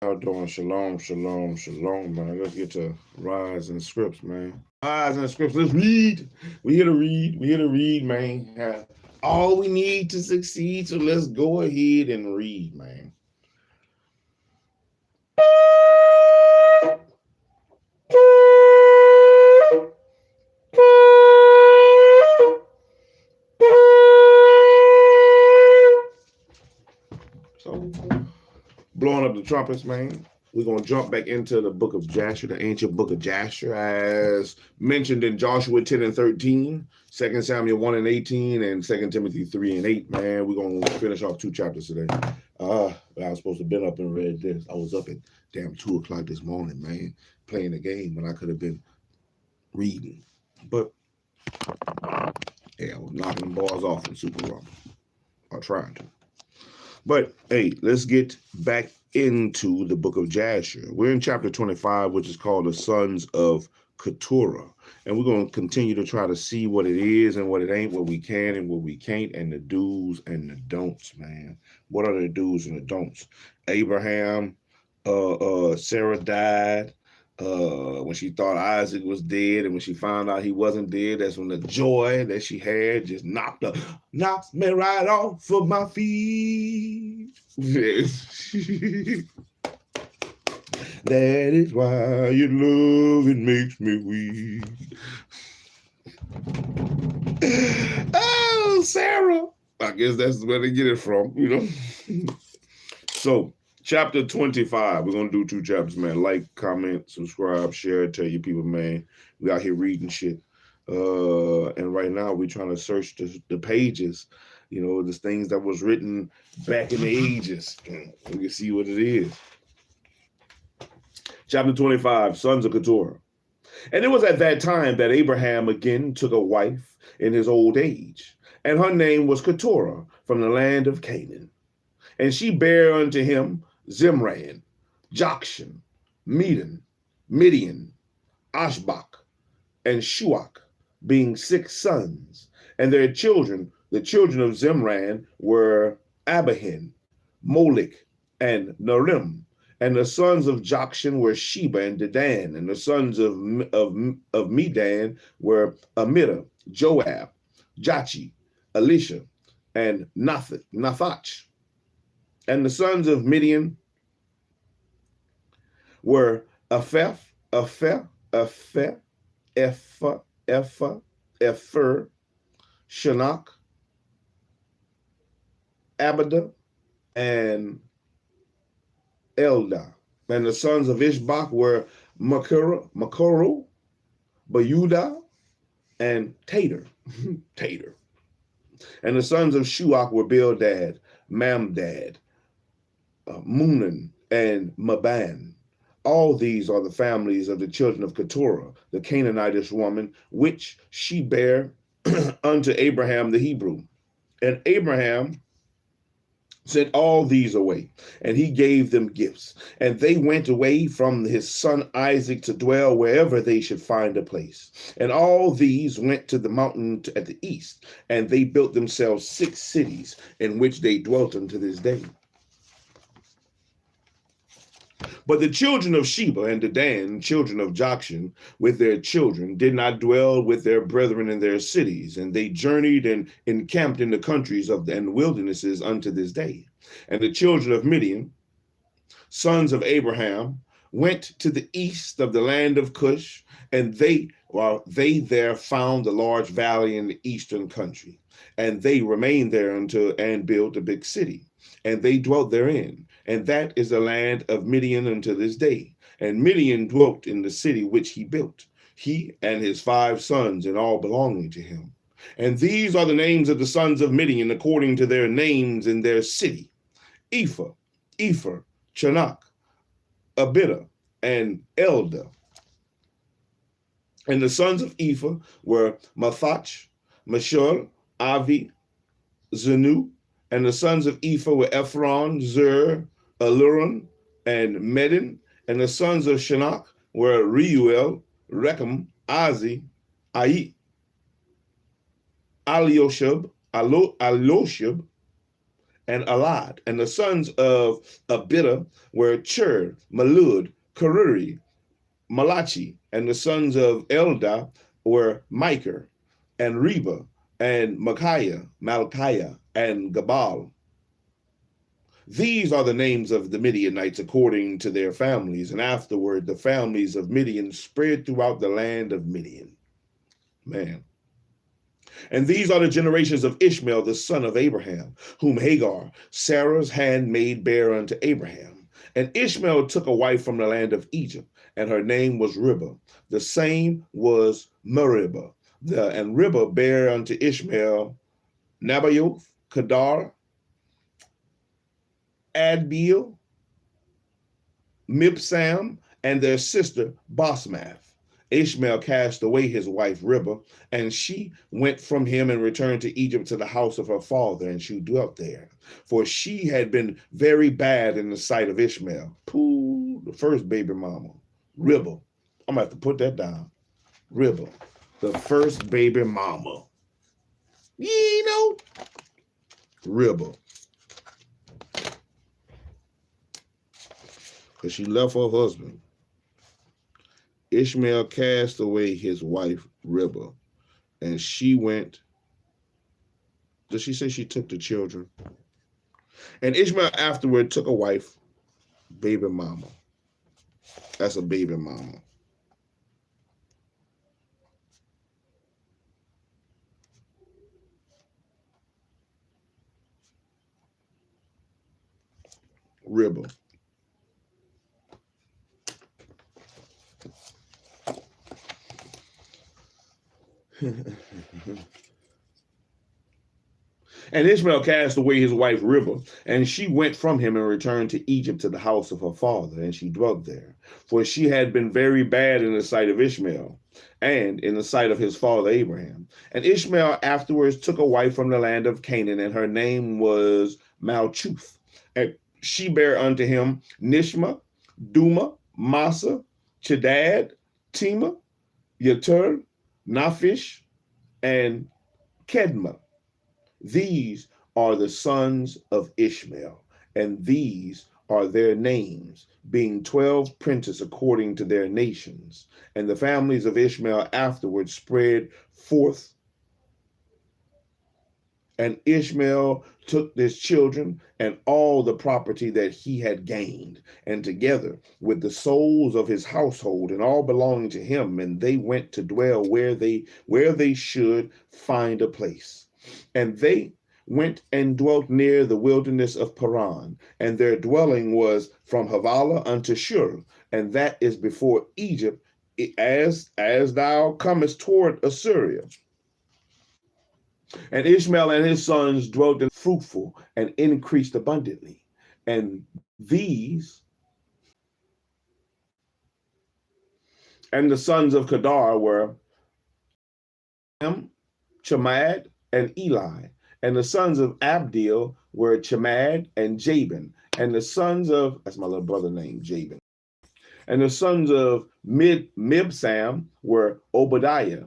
Y'all doing? Shalom, shalom, shalom, man. Let's get to rise and scripts, man. Rise and scripts. Let's read. We here to read. We here to read, man. Have all we need to succeed. So let's go ahead and read, man. So, blowing up the trumpets, man. We're going to jump back into the book of Jasher, the ancient book of Jasher, as mentioned in Joshua 10 and 13, 2 Samuel 1 and 18, and 2 Timothy 3 and 8, man. We're going to finish off 2 chapters today. I was supposed to have been up and read this. I was up at damn 2 o'clock this morning, man, playing the game when I could have been reading. But, yeah, I was knocking the balls off in Super Rumble. Or trying to. But, hey, let's get back into the book of Jasher. We're in chapter 25, which is called the Sons of Keturah. And we're going to continue to try to see what it is and what it ain't, what we can and what we can't, and the do's and the don'ts, man. What are the do's and the don'ts? Abraham, Sarah died when she thought Isaac was dead, and when she found out he wasn't dead, that's when the joy that she had just knocked me right off of my feet. That is why your love, it makes me weak. Oh, Sarah. I guess that's where they get it from, you know. So, chapter 25. We're going to do 2 chapters, man. Like, comment, subscribe, share, tell your people, man. We out here reading shit. And right now, we're trying to search the pages, you know, the things that was written back in the ages. We can see what it is. Chapter 25, Sons of Keturah. And it was at that time that Abraham again took a wife in his old age, and her name was Keturah from the land of Canaan. And she bare unto him Zimran, Jokshan, Midian, Ashbach, and Shuach, being 6 sons. And their children, the children of Zimran, were Abihan, Molech, and Narim. And the sons of Jokshan were Sheba and Dedan. And the sons of Medan were Amida, Joab, Jachi, Elisha, and Nathach. And the sons of Midian were Epher, Shinnach, Abida, and Eldah. And the sons of Ishbak were Makoro, Bayudah, and Tater. And the sons of Shuach were Bildad, Mamdad, Munan, and Maban. All these are the families of the children of Keturah, the Canaanitish woman, which she bare unto Abraham the Hebrew. And Abraham sent all these away, and he gave them gifts. And they went away from his son Isaac to dwell wherever they should find a place. And all these went to the mountain at the east, and they built themselves 6 cities, in which they dwelt unto this day. But the children of Sheba and Dedan, children of Jokshan, with their children, did not dwell with their brethren in their cities, and they journeyed and encamped in the countries and wildernesses unto this day. And the children of Midian, sons of Abraham, went to the east of the land of Cush, and they there found a large valley in the eastern country, and they remained there and built a big city, and they dwelt therein. And that is the land of Midian unto this day. And Midian dwelt in the city which he built, he and his 5 sons, and all belonging to him. And these are the names of the sons of Midian according to their names in their city: Ephah, Chanach, Abida, and Eldah. And the sons of Ephah were Mathach, Meshul, Avi, Zenu. And the sons of Ephah were Ephron, Zur, Aluran, and Medin. And the sons of Shinnach were Reuel, Rechem, Azi, Ai, Alioshib, and Alad. And the sons of Abida were Chur, Malud, Karuri, Malachi. And the sons of Elda were Micah and Reba and Malchiah, and Gabal. These are the names of the Midianites according to their families. And afterward, the families of Midian spread throughout the land of Midian. Man. And these are the generations of Ishmael, the son of Abraham, whom Hagar, Sarah's handmaid, bare unto Abraham. And Ishmael took a wife from the land of Egypt, and her name was Ribah. The same was Meribah. And Ribah bare unto Ishmael Nabaioth, Kedar, Adbeel, Mibsam, and their sister Basmath. Ishmael cast away his wife Ribah, and she went from him and returned to Egypt to the house of her father, and she dwelt there. For she had been very bad in the sight of Ishmael. Pooh, the first baby mama, Ribah. I'm gonna have to put that down. Ribah, the first baby mama. You know, Ribah. Because she left her husband. Ishmael cast away his wife, Ribah, and she went. Does she say she took the children? And Ishmael afterward took a wife, baby mama. That's a baby mama. Ribah. And Ishmael cast away his wife Ribah, and she went from him and returned to Egypt to the house of her father, and she dwelt there. For she had been very bad in the sight of Ishmael, and in the sight of his father Abraham. And Ishmael afterwards took a wife from the land of Canaan, and her name was Malchuth. And she bare unto him Nishma, Duma, Massa, Chedad, Tema, Yetur, Naphish, and Kedma. These are the sons of Ishmael, and these are their names, being 12 princes according to their nations. And the families of Ishmael afterwards spread forth. And Ishmael took his children and all the property that he had gained, and together with the souls of his household and all belonging to him, and they went to dwell where they should find a place. And they went and dwelt near the wilderness of Paran, and their dwelling was from Havilah unto Shur, and that is before Egypt, as thou comest toward Assyria. And Ishmael and his sons dwelt in fruitful and increased abundantly. And these, and the sons of Kedar were Chamad and Eli. And the sons of Abdeel were Chamad and Jabin. And the sons of, that's my little brother named Jabin. And the sons of Mibsam were Obadiah,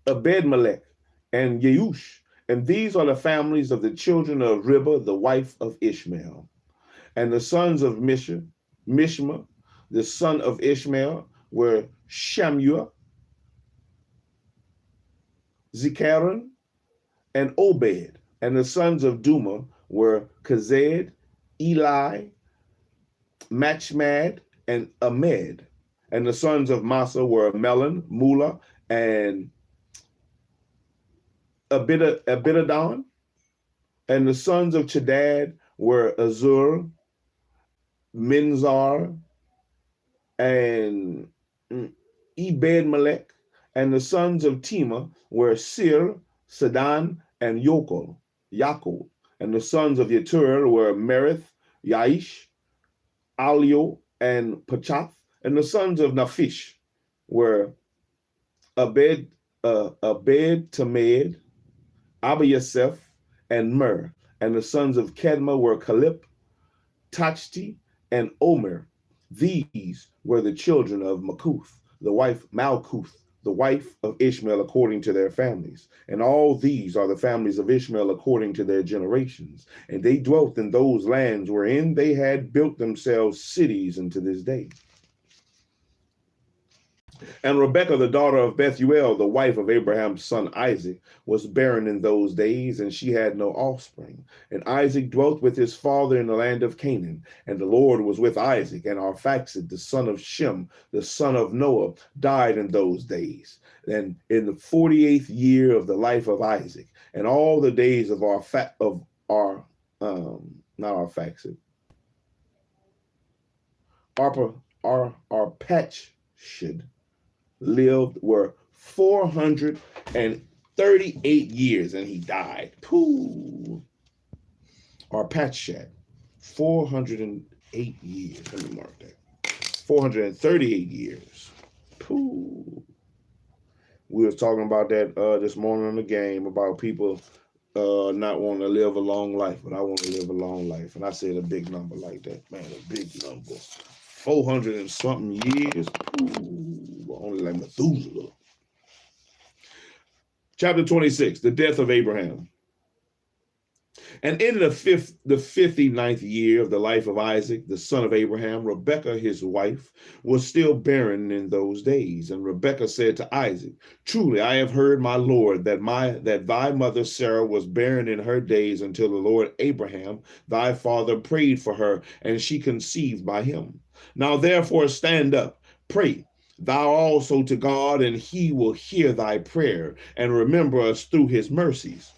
Ebed-melech, and Yeush. And these are the families of the children of Ribah, the wife of Ishmael. And the sons of Mishma, the son of Ishmael, were Shammua, Zechariah, and Obed. And the sons of Duma were Kazed, Eli, Machmad, and Ahmed. And the sons of Massa were Melon, Mula, and Abinadon. And the sons of Chedad were Azur, Minzar, and Ebed-melech. And the sons of Tema were Sir, Sidon, and Yakol. And the sons of Yetur were Merith, Yaish, Alio, and Pachath. And the sons of Naphish were Abed Tamed, Abiaseph, and Mer. And the sons of Kedma were Calip, Tachti, and Omer. These were the children of Malkuth, the wife the wife of Ishmael according to their families. And all these are the families of Ishmael according to their generations. And they dwelt in those lands wherein they had built themselves cities unto this day. And Rebekah, the daughter of Bethuel, the wife of Abraham's son Isaac, was barren in those days, and she had no offspring. And Isaac dwelt with his father in the land of Canaan. And the Lord was with Isaac. And Arphaxad, the son of Shem, the son of Noah, died in those days. And in the 48th year of the life of Isaac, and all the days of Arpachshad lived were 438 years, and he died. Pooh. Arpachshad, 408 years. Let me mark that. 438 years. Pooh. We were talking about that this morning in the game about people not wanting to live a long life, but I want to live a long life. And I said a big number like that, man, a big number. 400 and something years. Ooh, only like Methuselah. Chapter 26, the death of Abraham. And in the 59th year of the life of Isaac, the son of Abraham, Rebekah, his wife, was still barren in those days. And Rebekah said to Isaac, truly, I have heard, my Lord, that thy mother Sarah was barren in her days until the Lord Abraham, thy father, prayed for her, and she conceived by him. Now therefore stand up, pray thou also to God, and he will hear thy prayer and remember us through his mercies.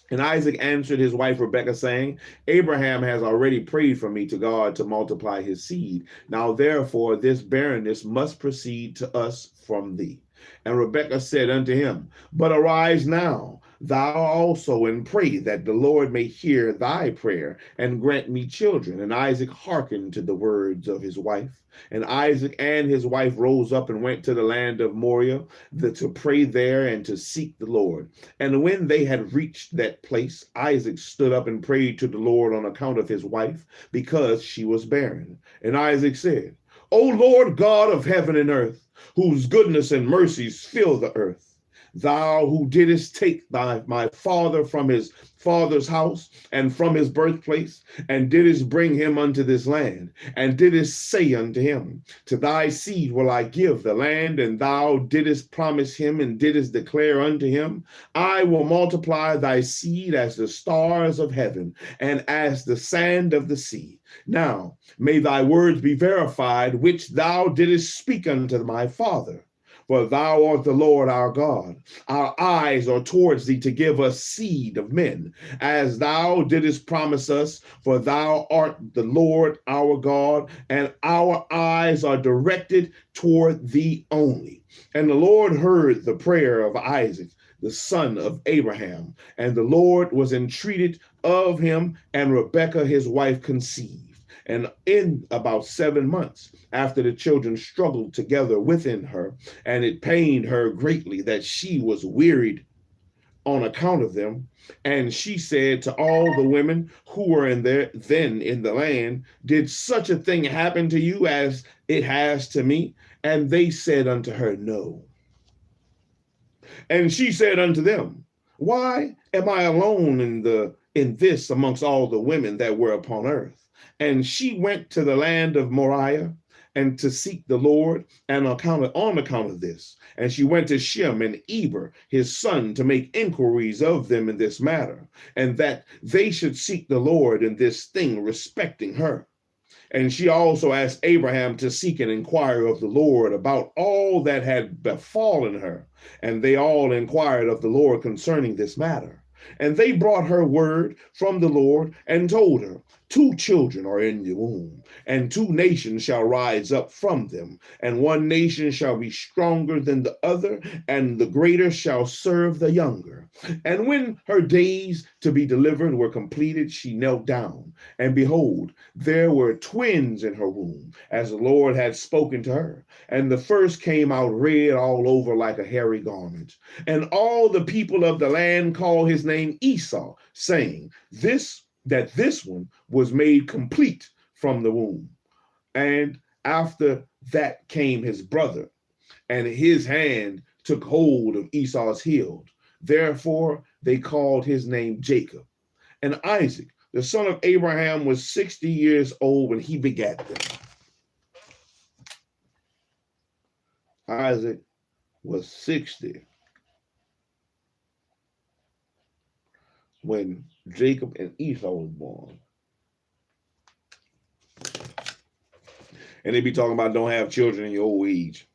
And Isaac answered his wife Rebekah, saying, Abraham has already prayed for me to God to multiply his seed. Now therefore this barrenness must proceed to us from thee. And Rebekah said unto him, but arise now, thou also, and pray that the Lord may hear thy prayer and grant me children. And Isaac hearkened to the words of his wife. And Isaac and his wife rose up and went to the land of Moriah to pray there and to seek the Lord. And when they had reached that place, Isaac stood up and prayed to the Lord on account of his wife, because she was barren. And Isaac said, O Lord God of heaven and earth, whose goodness and mercies fill the earth, thou who didst take my father from his father's house and from his birthplace, and didst bring him unto this land, and didst say unto him, to thy seed will I give the land, and thou didst promise him and didst declare unto him, I will multiply thy seed as the stars of heaven and as the sand of the sea. Now may thy words be verified, which thou didst speak unto my father. For thou art the Lord our God. Our eyes are towards thee to give us seed of men, as thou didst promise us. For thou art the Lord our God, and our eyes are directed toward thee only. And the Lord heard the prayer of Isaac, the son of Abraham, and the Lord was entreated of him, and Rebekah his wife conceived. And in about 7 months after, the children struggled together within her, and it pained her greatly that she was wearied on account of them. And she said to all the women who were then in the land, did such a thing happen to you as it has to me? And they said unto her, no. And she said unto them, why am I alone in this amongst all the women that were upon earth? And she went to the land of Moriah and to seek the Lord, and on account of this. And she went to Shem and Eber, his son, to make inquiries of them in this matter, and that they should seek the Lord in this thing respecting her. And she also asked Abraham to seek and inquire of the Lord about all that had befallen her. And they all inquired of the Lord concerning this matter. And they brought her word from the Lord and told her, 2 children are in the womb, and 2 nations shall rise up from them, and one nation shall be stronger than the other, and the greater shall serve the younger. And when her days to be delivered were completed, she knelt down, and behold, there were twins in her womb, as the Lord had spoken to her. And the first came out red all over like a hairy garment. And all the people of the land called his name Esau, saying, this one was made complete from the womb. And after that came his brother, and his hand took hold of Esau's heel. Therefore, they called his name Jacob. And Isaac, the son of Abraham, was 60 years old when he begat them. Isaac was 60 when Jacob and Esau was born. And they be talking about don't have children in your old age.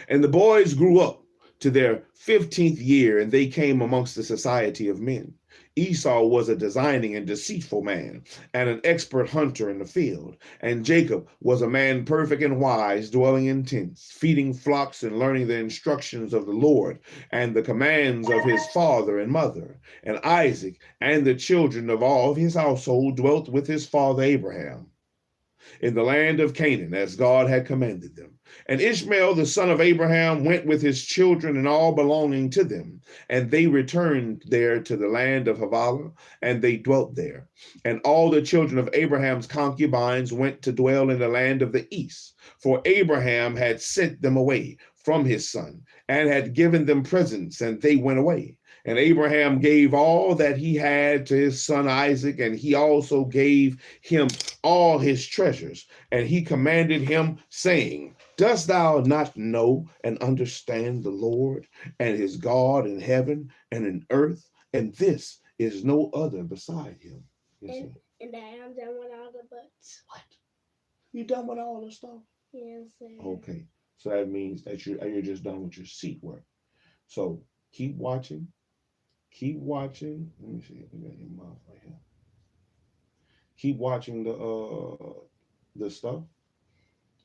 And the boys grew up to their 15th year, and they came amongst the society of men. Esau was a designing and deceitful man, and an expert hunter in the field. And Jacob was a man perfect and wise, dwelling in tents, feeding flocks and learning the instructions of the Lord and the commands of his father and mother. And Isaac and the children of all of his household dwelt with his father Abraham in the land of Canaan, as God had commanded them. And Ishmael, the son of Abraham, went with his children and all belonging to them. And they returned there to the land of Havilah, and they dwelt there. And all the children of Abraham's concubines went to dwell in the land of the east, for Abraham had sent them away from his son, and had given them presents, and they went away. And Abraham gave all that he had to his son Isaac, and he also gave him all his treasures. And he commanded him, saying, dost thou not know and understand the Lord, and his God in heaven and in earth? And this is no other beside him. And I am done with all the books. What? You done with all the stuff? Yes, sir. Okay. So that means that you're just done with your seat work. So keep watching. Keep watching. Let me see. You got your mouth right here. Keep watching the stuff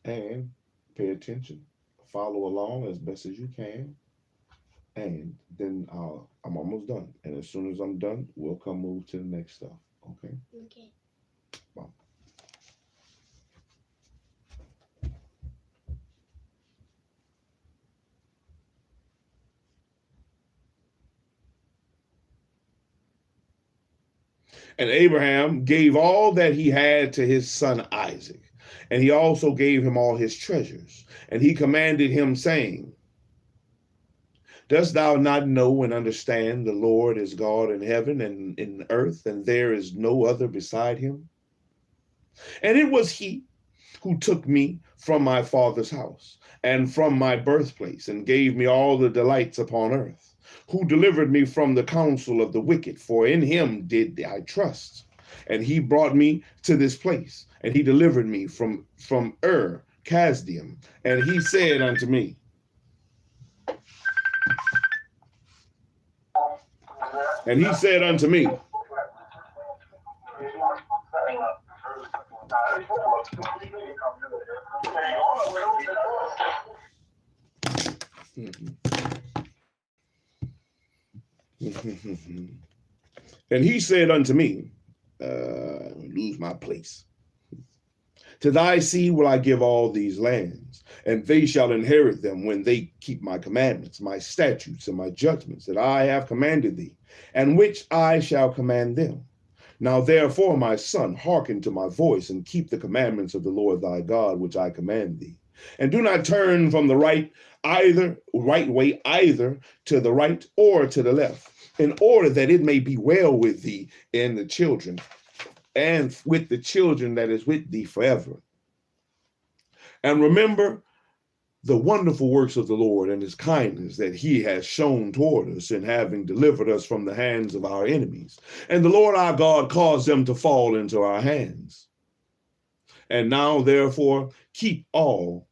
and pay attention. Follow along as best as you can. And then I'm almost done. And as soon as I'm done, we'll come move to the next stuff. Okay? Okay. Bye. And Abraham gave all that he had to his son Isaac, and he also gave him all his treasures. And he commanded him, saying, dost thou not know and understand the Lord is God in heaven and in earth, and there is no other beside him? And it was he who took me from my father's house and from my birthplace, and gave me all the delights upon earth, who delivered me from the counsel of the wicked, for in him did I trust. And he brought me to this place, and he delivered me from Kasdim. And he said unto me, and he said unto me, lose my place. To thy seed will I give all these lands, and they shall inherit them when they keep my commandments, my statutes, and my judgments that I have commanded thee, and which I shall command them. Now therefore, my son, hearken to my voice, and keep the commandments of the Lord thy God, which I command thee. And do not turn from the right way either to the right or to the left, in order that it may be well with thee and the children, and with the children that is with thee forever. And remember the wonderful works of the Lord and his kindness that he has shown toward us in having delivered us from the hands of our enemies. And the Lord our God caused them to fall into our hands. And now, therefore, keep all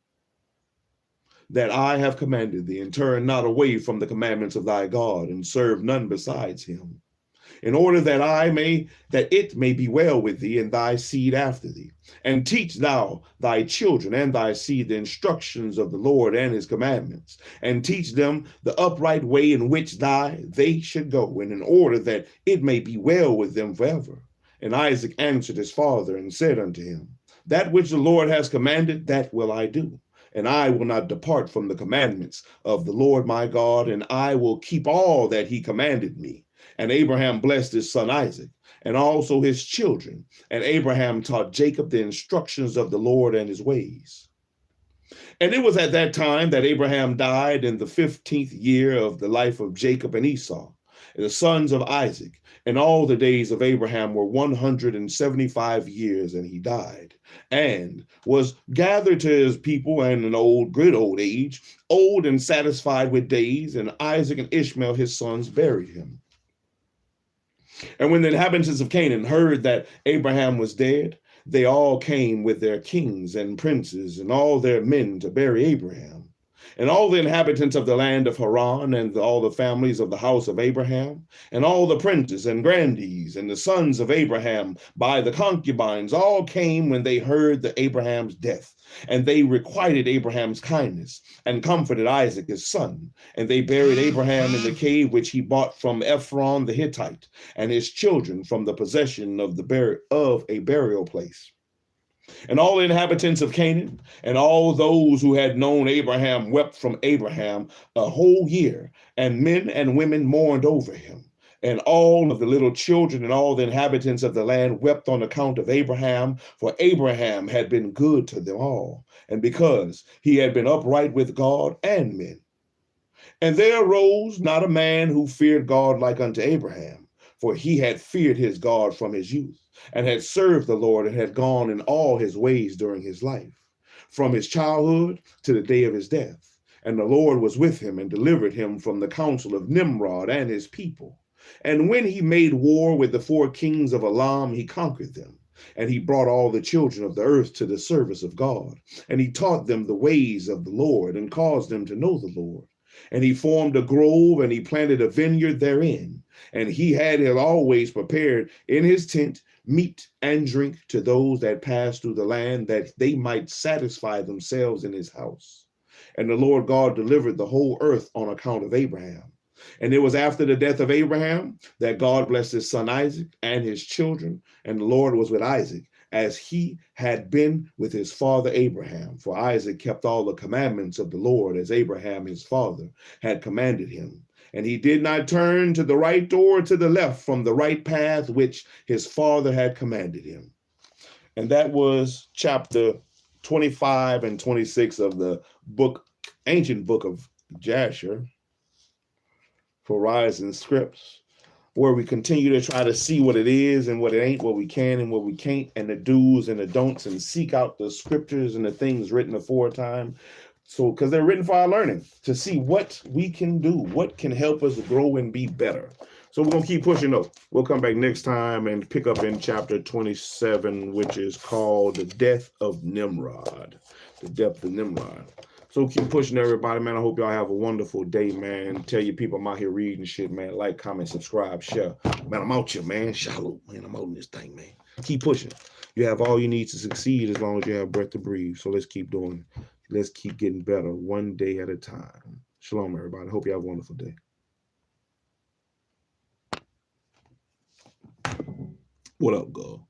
that I have commanded thee, and turn not away from the commandments of thy God, and serve none besides him, in order that it may be well with thee and thy seed after thee. And teach thou thy children and thy seed the instructions of the Lord and his commandments, and teach them the upright way in which they should go, and in order that it may be well with them forever. And Isaac answered his father and said unto him, that which the Lord has commanded, that will I do. And I will not depart from the commandments of the Lord my God, and I will keep all that he commanded me. And Abraham blessed his son Isaac, and also his children. And Abraham taught Jacob the instructions of the Lord and his ways. And it was at that time that Abraham died in the 15th year of the life of Jacob and Esau, the sons of Isaac. And all the days of Abraham were 175 years, and he died, and was gathered to his people in an good old age, old and satisfied with days, and Isaac and Ishmael, his sons, buried him. And when the inhabitants of Canaan heard that Abraham was dead, they all came with their kings and princes and all their men to bury Abraham. And all the inhabitants of the land of Haran and all the families of the house of Abraham, and all the princes and grandees and the sons of Abraham by the concubines, all came when they heard the Abraham's death. And they requited Abraham's kindness and comforted Isaac his son. And they buried Abraham in the cave which he bought from Ephron the Hittite, and his children from the possession of a burial place. And all the inhabitants of Canaan and all those who had known Abraham wept from Abraham a whole year, and men and women mourned over him. And all of the little children and all the inhabitants of the land wept on account of Abraham, for Abraham had been good to them all, and because he had been upright with God and men. And there arose not a man who feared God like unto Abraham, for he had feared his God from his youth, and had served the Lord, and had gone in all his ways during his life, from his childhood to the day of his death. And the Lord was with him, and delivered him from the counsel of Nimrod and his people. And when he made war with the 4 kings of Elam, he conquered them. And he brought all the children of the earth to the service of God. And he taught them the ways of the Lord, and caused them to know the Lord. And he formed a grove, and he planted a vineyard therein. And he had always prepared in his tent meat and drink to those that passed through the land, that they might satisfy themselves in his house. And the Lord God delivered the whole earth on account of Abraham. And it was after the death of Abraham that God blessed his son Isaac and his children. And the Lord was with Isaac, as he had been with his father Abraham. For Isaac kept all the commandments of the Lord, as Abraham his father had commanded him. And he did not turn to the right or to the left from the right path which his father had commanded him. And that was chapter 25 and 26 of the ancient book of Jasher for Rising Scripts, where we continue to try to see what it is and what it ain't, what we can and what we can't, and the do's and the don'ts, and seek out the scriptures and the things written aforetime. So, because they're written for our learning, to see what we can do, what can help us grow and be better. So we're going to keep pushing up. We'll come back next time and pick up in chapter 27, which is called The Death of Nimrod. The Death of Nimrod. So keep pushing, everybody, man. I hope y'all have a wonderful day, man. Tell your people I'm out here reading shit, man. Like, comment, subscribe, share. Man, I'm out here, man. Shalom, man. I'm out in this thing, man. Keep pushing. You have all you need to succeed as long as you have breath to breathe. So let's keep doing it. Let's keep getting better one day at a time. Shalom, everybody. Hope you have a wonderful day. What up, God?